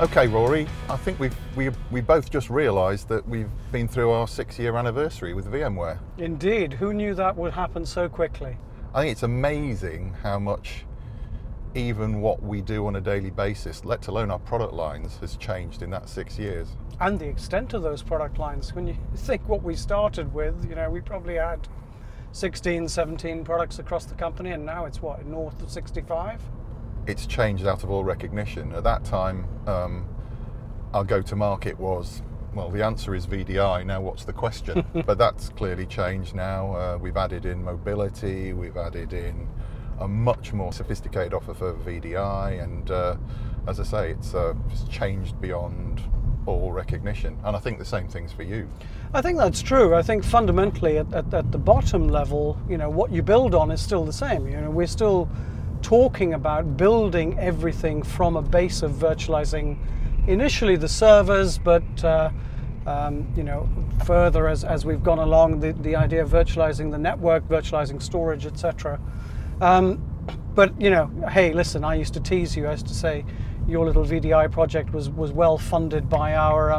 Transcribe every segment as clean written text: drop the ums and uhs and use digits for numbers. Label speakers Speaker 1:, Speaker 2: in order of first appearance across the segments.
Speaker 1: Okay, Rory, I think we both just realised that we've been through our 6-year anniversary with VMware.
Speaker 2: Indeed, who knew that would happen so quickly?
Speaker 1: I think it's amazing how much even what we do on a daily basis, let alone our product lines, has changed in that 6 years.
Speaker 2: And the extent of those product lines. When you think what we started with, we probably had 16, 17 products across the company, and now it's what, north of 65?
Speaker 1: It's changed out of all recognition. At that time, our go-to-market was, well, the answer is VDI. Now what's the question? But that's clearly changed now. We've added in mobility, we've added in a much more sophisticated offer for VDI, and as I say, it's changed beyond all recognition. And I think the same thing's for you.
Speaker 2: I think that's true. I think fundamentally at the bottom level, what you build on is still the same. We're still talking about building everything from a base of virtualizing initially the servers, but further as we've gone along, the idea of virtualizing the network, virtualizing storage, etc. But hey, listen, I used to tease you as to say your little VDI project was well funded by our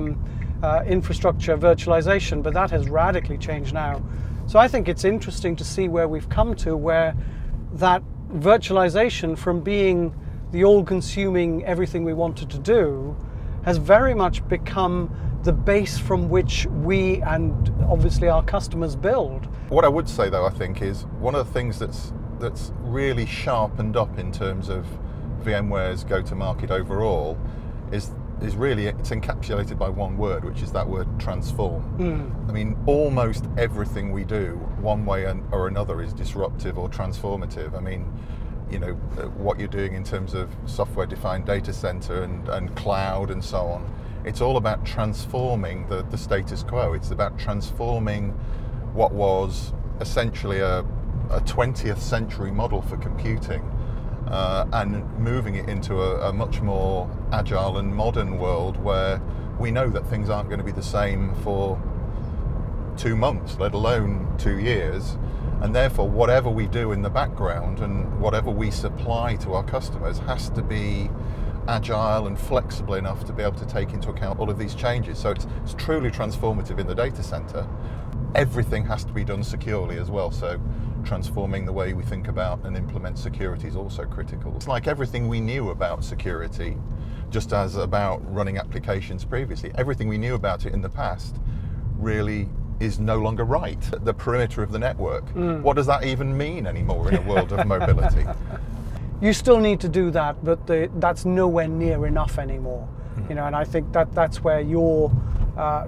Speaker 2: infrastructure virtualization, but that has radically changed now. So I think it's interesting to see where we've come to, where that virtualization, from being the all-consuming everything we wanted to do, has very much become the base from which we and obviously our customers build.
Speaker 1: What I would say though, I think, is one of the things that's really sharpened up in terms of VMware's go-to-market overall is really, it's encapsulated by one word, which is that word transform. I mean, almost everything we do, one way or another, is disruptive or transformative. I mean, what you're doing in terms of software-defined data center and cloud and so on, it's all about transforming the status quo. It's about transforming what was essentially a 20th century model for computing, and moving it into a much more agile and modern world where we know that things aren't going to be the same for 2 months, let alone 2 years. And therefore, whatever we do in the background and whatever we supply to our customers has to be agile and flexible enough to be able to take into account all of these changes. So it's truly transformative in the data center. Everything has to be done securely as well. So transforming the way we think about and implement security is also critical. It's like everything we knew about security, just as about running applications previously, everything we knew about it in the past really is no longer right. The perimeter of the network, what does that even mean anymore in a world of mobility?
Speaker 2: You still need to do that, but that's nowhere near enough anymore. And I think that's where your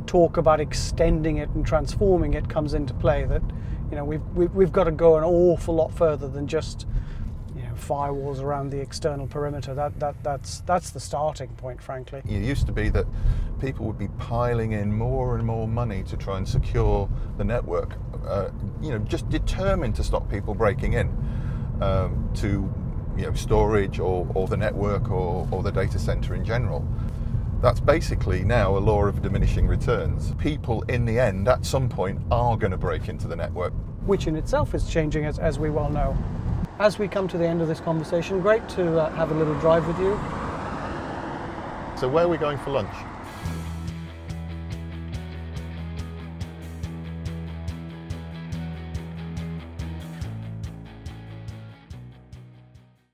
Speaker 2: talk about extending it and transforming it comes into play. That we've got to go an awful lot further than just firewalls around the external perimeter. That's the starting point, frankly.
Speaker 1: It used to be that people would be piling in more and more money to try and secure the network, just determined to stop people breaking in to storage or the network or the data center in general. That's basically now a law of diminishing returns. People in the end at some point are going to break into the network.
Speaker 2: Which in itself is changing, as we well know. As we come to the end of this conversation, great to have a little drive with you.
Speaker 1: So where are we going for lunch?